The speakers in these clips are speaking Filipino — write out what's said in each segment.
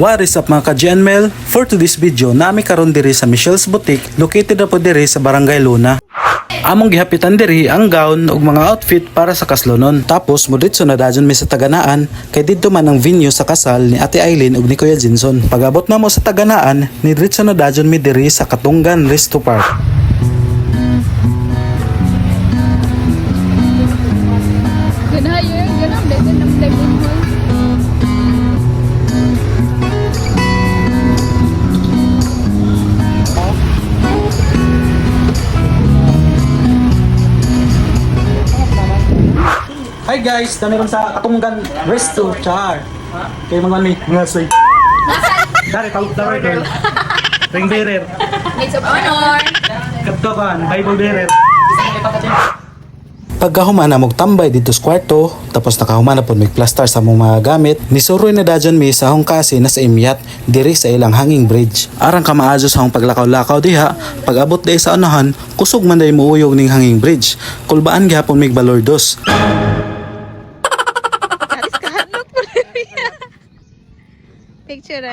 What is up mga ka-GNML? For today's video, naami karon diri sa Michelle's Boutique, located na po diri sa Barangay Luna. Among gihapitan diri ang gown ug mga outfit para sa kaslonon. Tapos muditso na dajon mi sa Taganaan kay didto man ang venue sa kasal ni Ate Aileen ug ni Kuya Jinson. Pag-abot na mo sa Taganaan, ni diretso na dajon mi diri sa Katunggan Resto Park. Hi guys, dami ron sa Katunggan Resto Char. Kay mga ni mga soy. Dari tawag girl. Ring bearer. Maids of honor. Kaptokan, Bible bearer. Pagkahuman na tambay dito sa kwarto, tapos nakahuman na po magplastar sa mga gamit, nisuroy na dajon mi sa hongkasi na sa imyat diri sa ilang hanging bridge. Arang ka maazo sa hong paglakaw-lakaw diha, pag-abot di sa unahan, kusog man day muuyog ning hanging bridge. Kulbaan gyapon mig balordos. Picture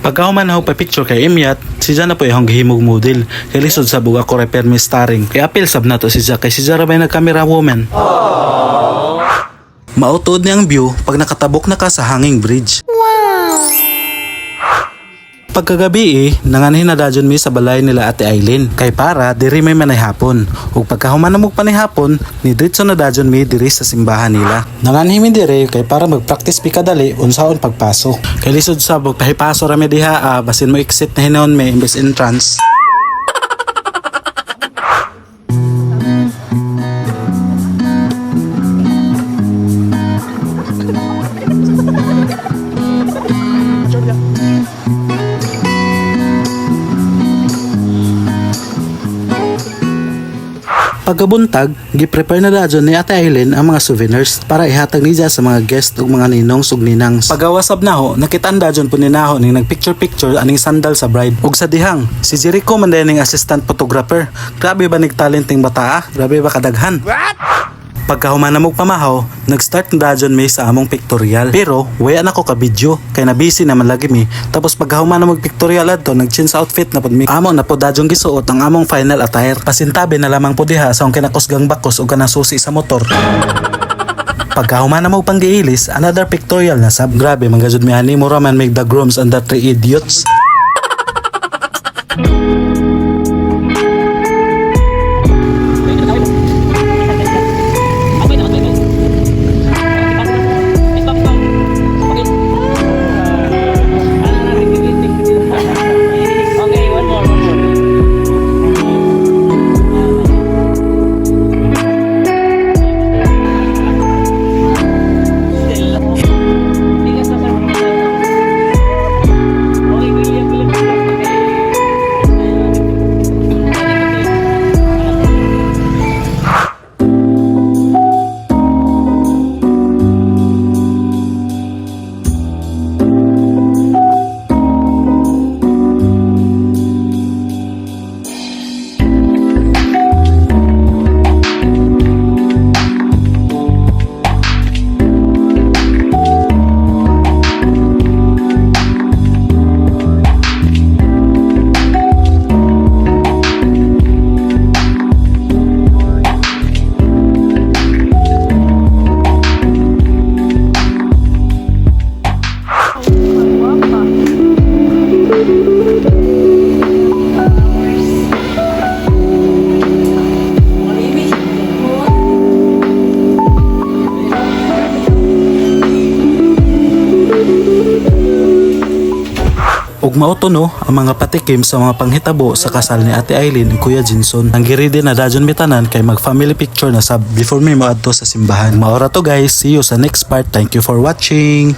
Pagkahuman na pa picture kay Imyat, si Jana po yung gihimog model. Kay lisod sa buga ko repair mi starring. Kay apil sab na to si Jack kay si Jara bay nag-camera woman. Mautod niyang view pag nakatabok na ka sa hanging bridge. Pagkagabi nanganhin na dajon mi sa balay nila Ate Aileen kay para diri may manayhapon ug pagkahuman na mo panayhapon ni diretso na dajon mi diri sa simbahan nila. Nanganhin mi diri kay para mag-practice pi kadali unsaon pagpasok. Kay lisod sa pagpahipaso ra mi diha basin mo exit na hinon may imbes entrance. Pagkabuntag, gi-prepare na dajon ni Ate Aileen ang mga souvenirs para ihatag niya sa mga guest ug mga ninong ug ninangs. Pagawasab na ho, nakitaan dajon po ni Naho ning nagpicture-picture aning sandal sa bride. Ug sa dihang, si Jericho man ning assistant photographer. Grabe ba nig talenting bata Grabe ba kadaghan? Pagkahuman na mo pamahaw, nag-start na dajon mi sa among pictorial. Pero, waya na ko ka-video, kay na-busy naman lagi mi. Tapos pagkahuman na mag-pictorial adto, nag-change outfit na pod mi. Amo na po dajon gisuot ang among final attire. Pasintabi na lamang po diha sa akong kinakusgang bakos o kanang susi sa motor. Pagkahuman na mo pang giilis, another pictorial na sab. Grabe, manggajud mi ani mo raman make the grooms and the three idiots. Ug mauto no ang mga patikim sa mga panghitabo sa kasal ni Ate Aileen ug Kuya Jinson. Ang giridi na dajon mitanan kay mag family picture na sab before mi moadto sa simbahan. Maora to guys, see you sa next part. Thank you for watching.